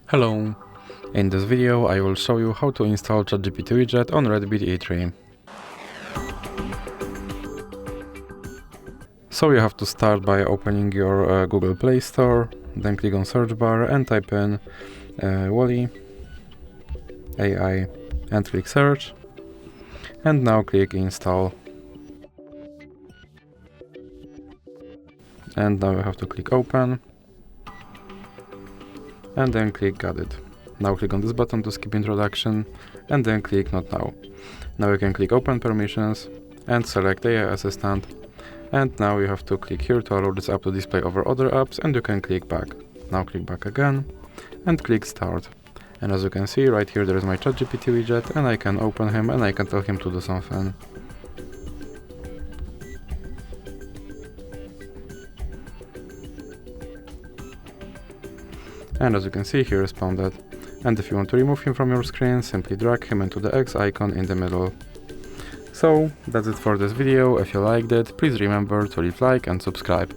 Hello! In this video I will show you how to install Chat GPT Widget on REDBEAT E3. So you have to start by opening your Google Play Store, then click on search bar and type in Wally AI and click search, and now click install. And now you have to click open and then click got it. Now click on this button to skip introduction and then click not now. Now you can click open permissions and select AI assistant, and now you have to click here to allow this app to display over other apps, and you can click back. Now click back again and click start. And as you can see right here there is my Chat GPT widget, and I can open him and I can tell him to do something. And as you can see, he responded. And if you want to remove him from your screen, simply drag him into the X icon in the middle. So that's it for this video. If you liked it, please remember to leave a like and subscribe.